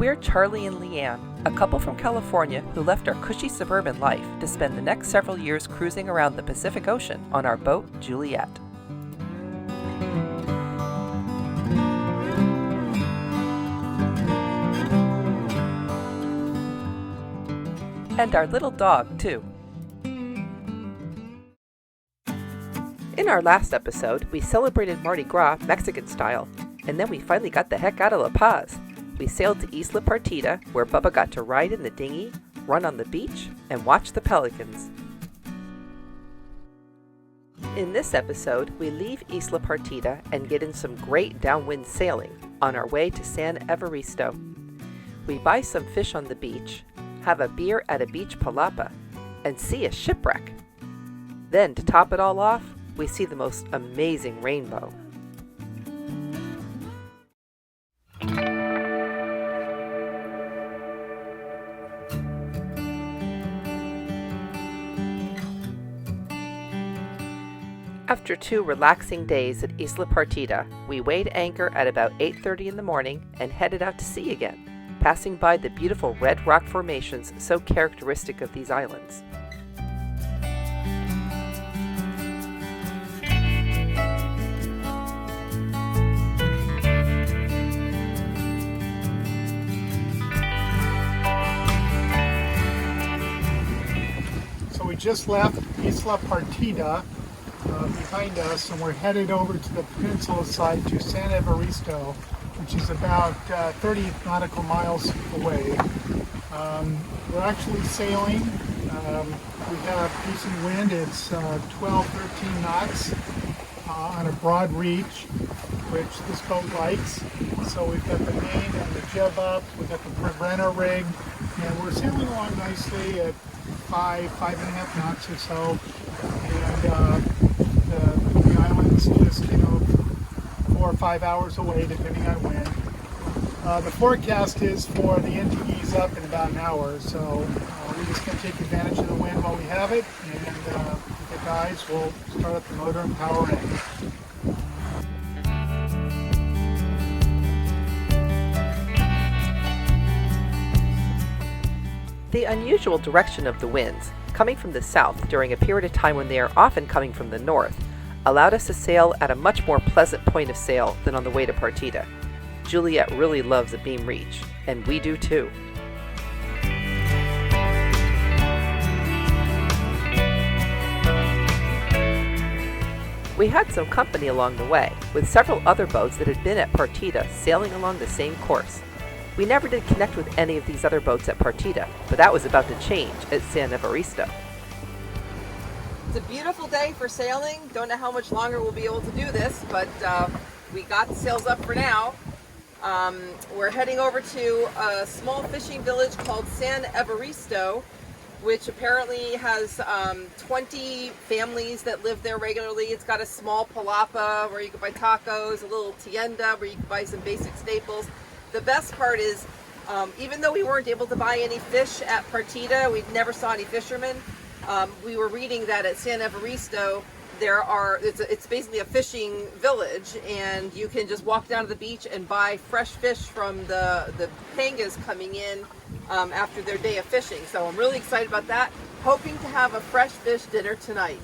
We're Charlie and Leanne, a couple from California who left our cushy suburban life to spend the next several years cruising around the Pacific Ocean on our boat, Juliet. And our little dog, too. In our last episode, we celebrated Mardi Gras Mexican style, and then we finally got the heck out of La Paz. We sailed to Isla Partida, where Bubba got to ride in the dinghy, run on the beach, and watch the pelicans. In this episode, we leave Isla Partida and get in some great downwind sailing on our way to San Evaristo. We buy some fish on the beach, have a beer at a beach palapa, and see a shipwreck. Then, to top it all off, we see the most amazing rainbow. After 2 relaxing days at Isla Partida, we weighed anchor at about 8:30 in the morning and headed out to sea again, passing by the beautiful red rock formations so characteristic of these islands. So we just left Isla Partida behind us, and we're headed over to the peninsula side to San Evaristo, which is about 30 nautical miles away. We're actually sailing. We have decent wind. It's 12, 13 knots on a broad reach, which this boat likes. So we've got the main and the jib up, we've got the preventer rig, and we're sailing along nicely at 5.5 knots or so. And the island's just 4 or 5 hours away, depending on wind. The forecast is for the wind to ease up in about an hour, so we're just going to take advantage of the wind while we have it, and if it dies, we'll start up the motor and power in. The unusual direction of the winds, coming from the south during a period of time when they are often coming from the north, allowed us to sail at a much more pleasant point of sail than on the way to Partida. Juliet really loves a beam reach, and we do too. We had some company along the way, with several other boats that had been at Partida sailing along the same course. We never did connect with any of these other boats at Partida, but that was about to change at San Evaristo. It's a beautiful day for sailing. Don't know how much longer we'll be able to do this, but we got the sails up for now. We're heading over to a small fishing village called San Evaristo, which apparently has 20 families that live there regularly. It's got a small palapa where you can buy tacos, a little tienda where you can buy some basic staples. The best part is, even though we weren't able to buy any fish at Partida, we never saw any fishermen. We were reading that at San Evaristo, it's basically a fishing village, and you can just walk down to the beach and buy fresh fish from the pangas coming in after their day of fishing. So I'm really excited about that. Hoping to have a fresh fish dinner tonight.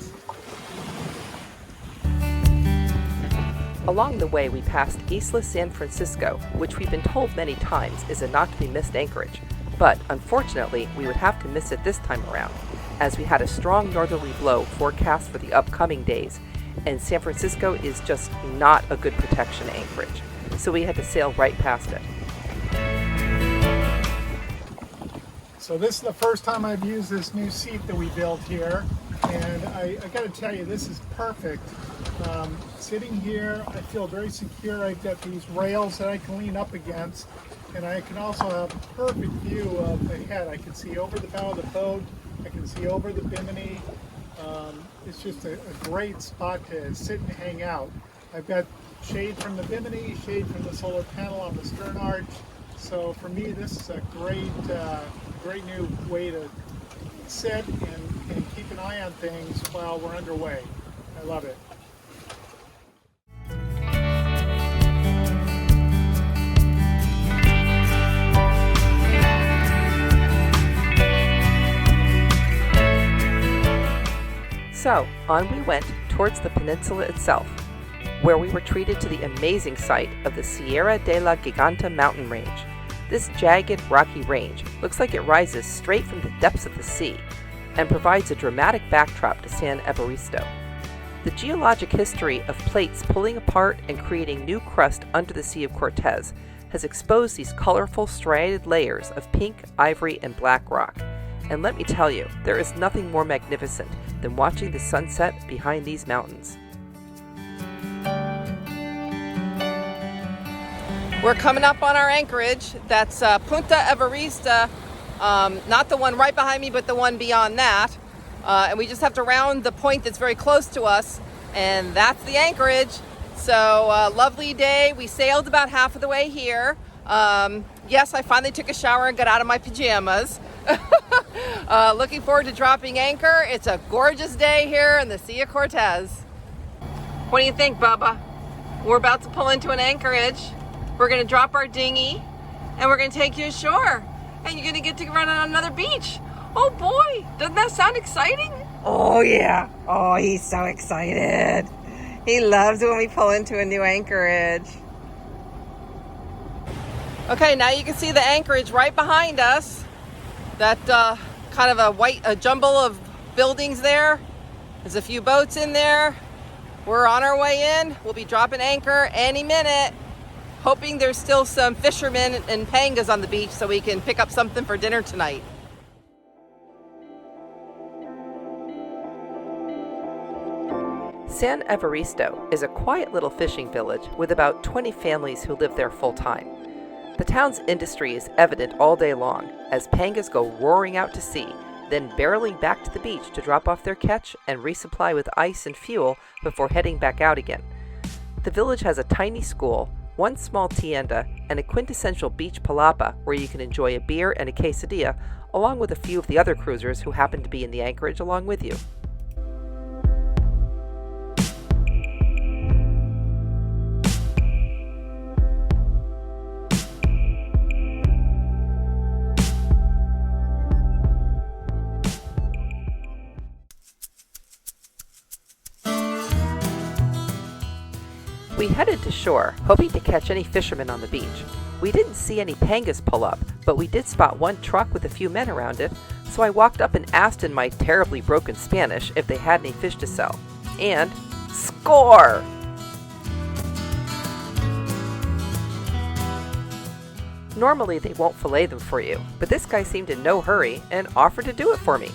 Along the way, we passed Isla San Francisco, which we've been told many times is a not-to-be-missed anchorage. But unfortunately, we would have to miss it this time around, as we had a strong northerly blow forecast for the upcoming days, and San Francisco is just not a good protection anchorage, so we had to sail right past it. So this is the first time I've used this new seat that we built here, and I got to tell you, this is perfect. Sitting here, I feel very secure. I've got these rails that I can lean up against, and I can also have a perfect view of the head. I can see over the bow of the boat, I can see over the bimini. It's just a great spot to sit and hang out. I've got shade from the bimini, shade from the solar panel on the stern arch. So for me, this is a great new way to sit and keep an eye on things while we're underway. I love it. So, on we went towards the peninsula itself, where we were treated to the amazing sight of the Sierra de la Giganta mountain range. This jagged, rocky range looks like it rises straight from the depths of the sea and provides a dramatic backdrop to San Evaristo. The geologic history of plates pulling apart and creating new crust under the Sea of Cortez has exposed these colorful striated layers of pink, ivory, and black rock. And let me tell you, there is nothing more magnificent than watching the sunset behind these mountains. We're coming up on our anchorage. That's Punta Evarista, not the one right behind me, but the one beyond that. And we just have to round the point that's very close to us, and that's the anchorage. So lovely day. We sailed about half of the way here. Yes, I finally took a shower and got out of my pajamas. Looking forward to dropping anchor. It's a gorgeous day here in the Sea of Cortez. What do you think, Bubba? We're about to pull into an anchorage. We're going to drop our dinghy and we're going to take you ashore, and you're going to get to run on another beach. Oh boy, doesn't that sound exciting? Oh yeah. Oh, he's so excited. He loves when we pull into a new anchorage. Okay, now you can see the anchorage right behind us. That kind of a jumble of buildings there. There's a few boats in there. We're on our way in. We'll be dropping anchor any minute. Hoping there's still some fishermen and pangas on the beach so we can pick up something for dinner tonight. San Evaristo is a quiet little fishing village with about 20 families who live there full-time. The town's industry is evident all day long as pangas go roaring out to sea, then barreling back to the beach to drop off their catch and resupply with ice and fuel before heading back out again. The village has a tiny school, one small tienda, and a quintessential beach palapa where you can enjoy a beer and a quesadilla, along with a few of the other cruisers who happen to be in the anchorage along with you. We headed to shore, hoping to catch any fishermen on the beach. We didn't see any pangas pull up, but we did spot one truck with a few men around it, so I walked up and asked in my terribly broken Spanish if they had any fish to sell. And score! Normally they won't fillet them for you, but this guy seemed in no hurry and offered to do it for me.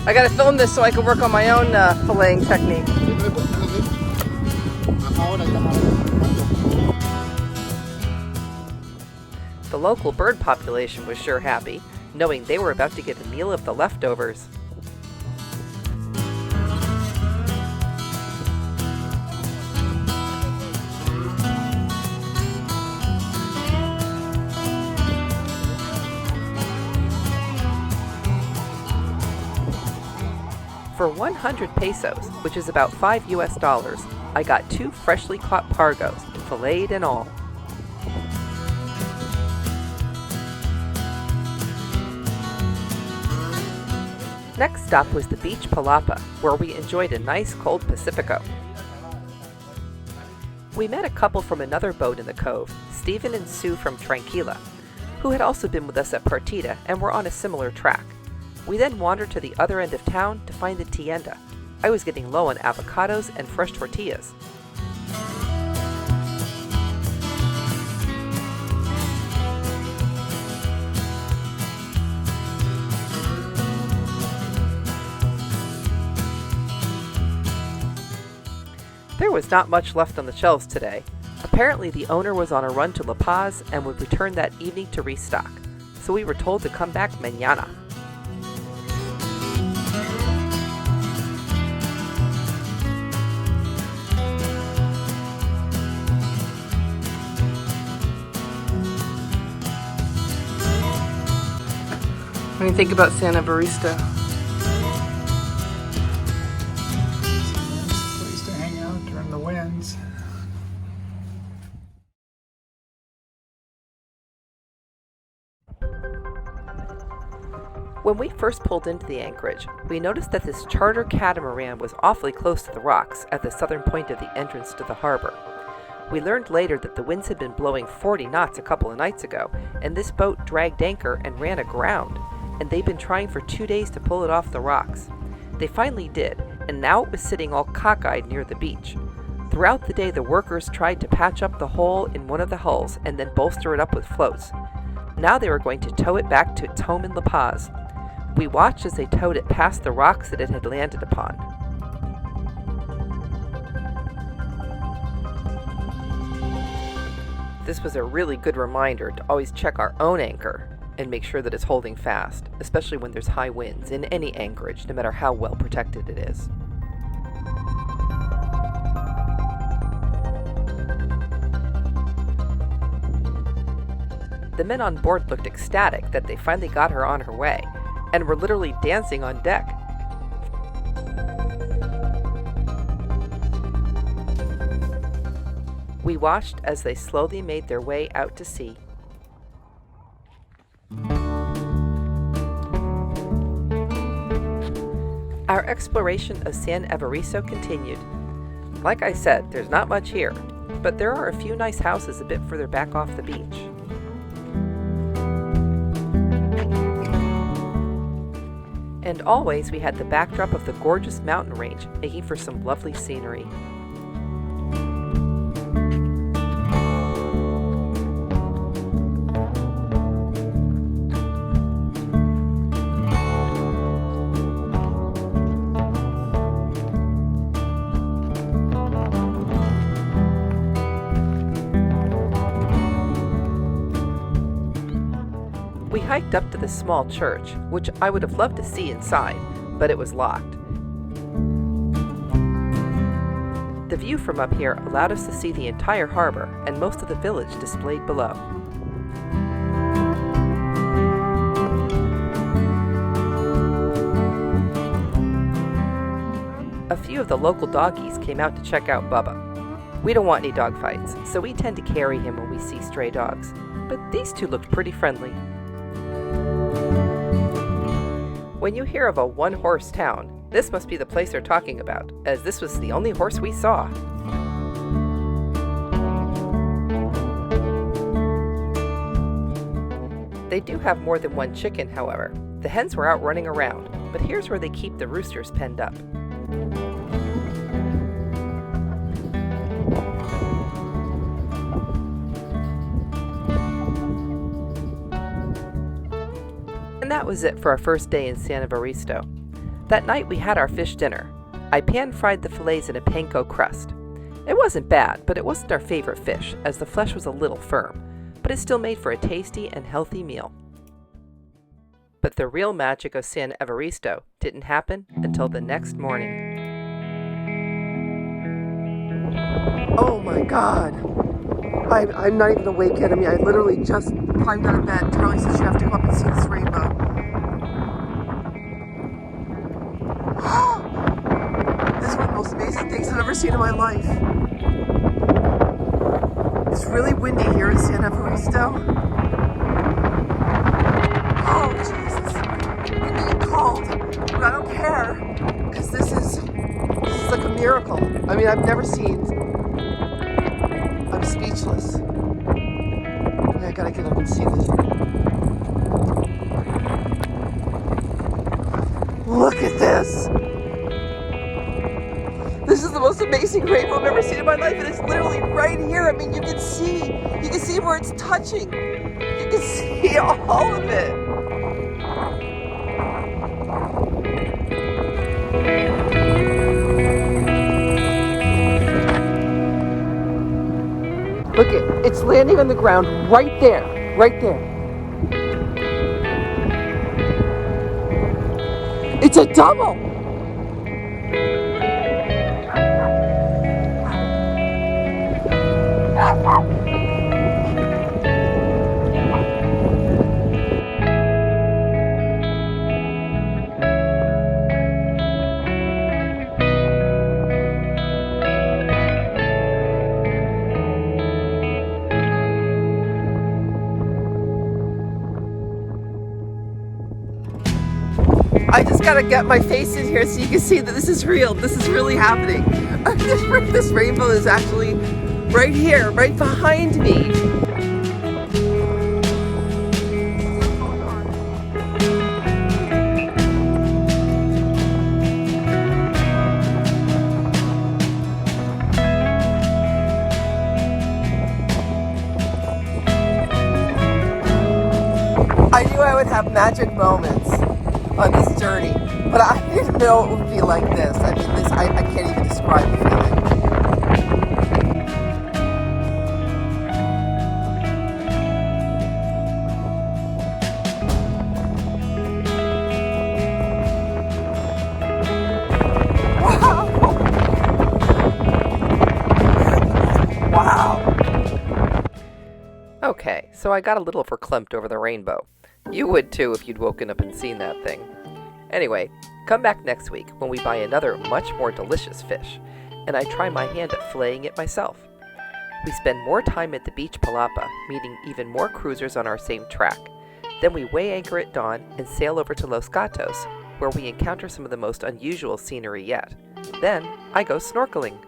I gotta film this so I can work on my own filleting technique. The local bird population was sure happy, knowing they were about to get a meal of the leftovers. For 100 pesos, which is about $5 US, I got 2 freshly caught pargos, filleted and all. Next stop was the beach palapa, where we enjoyed a nice cold Pacifico. We met a couple from another boat in the cove, Stephen and Sue from Tranquila, who had also been with us at Partida and were on a similar track. We then wandered to the other end of town to find the tienda. I was getting low on avocados and fresh tortillas. There was not much left on the shelves today. Apparently the owner was on a run to La Paz and would return that evening to restock, so we were told to come back mañana. What do you think about San Evaristo? Place to hang out during the winds. When we first pulled into the anchorage, we noticed that this charter catamaran was awfully close to the rocks at the southern point of the entrance to the harbor. We learned later that the winds had been blowing 40 knots a couple of nights ago, and this boat dragged anchor and ran aground, and they'd been trying for 2 days to pull it off the rocks. They finally did, and now it was sitting all cockeyed near the beach. Throughout the day, the workers tried to patch up the hole in one of the hulls and then bolster it up with floats. Now they were going to tow it back to its home in La Paz. We watched as they towed it past the rocks that it had landed upon. This was a really good reminder to always check our own anchor and make sure that it's holding fast, especially when there's high winds in any anchorage, no matter how well protected it is. The men on board looked ecstatic that they finally got her on her way, and were literally dancing on deck. We watched as they slowly made their way out to sea. Our exploration of San Evaristo continued. Like I said, there's not much here, but there are a few nice houses a bit further back off the beach. And always we had the backdrop of the gorgeous mountain range, making for some lovely scenery. We hiked up to the small church, which I would have loved to see inside, but it was locked. The view from up here allowed us to see the entire harbor and most of the village displayed below. A few of the local doggies came out to check out Bubba. We don't want any dog fights, so we tend to carry him when we see stray dogs, but these two looked pretty friendly. When you hear of a one-horse town, this must be the place they're talking about, as this was the only horse we saw. They do have more than one chicken, however. The hens were out running around, but here's where they keep the roosters penned up. And that was it for our first day in San Evaristo. That night we had our fish dinner. I pan-fried the fillets in a panko crust. It wasn't bad, but it wasn't our favorite fish, as the flesh was a little firm, but it still made for a tasty and healthy meal. But the real magic of San Evaristo didn't happen until the next morning. Oh my God! I'm not even awake yet. I mean, I literally just climbed out of bed. Charlie says you have to go up and see this rainbow. This is one of the most amazing things I've ever seen in my life. It's really windy here in San Evaristo. Oh, Jesus. I'm being cold, but I don't care, because this is like a miracle. I mean, I've never seen... I'm speechless. I gotta get up and see this. Look at this! This is the most amazing rainbow I've ever seen in my life, and it's literally right here. I mean, you can see where it's touching. You can see all of it. Look at it's landing on the ground right there, right there. It's a double. I just gotta get my face in here so you can see that this is real. This is really happening. This rainbow is actually right here, right behind me. I knew I would have magic moments on this journey, but I didn't know it would be like this. I mean, I can't even describe the feeling. Wow. Okay, so I got a little verklempt over the rainbow. You would too if you'd woken up and seen that thing. Anyway, come back next week when we buy another much more delicious fish, and I try my hand at filleting it myself. We spend more time at the beach Palapa, meeting even more cruisers on our same track. Then we weigh anchor at dawn and sail over to Los Gatos, where we encounter some of the most unusual scenery yet. Then I go snorkeling.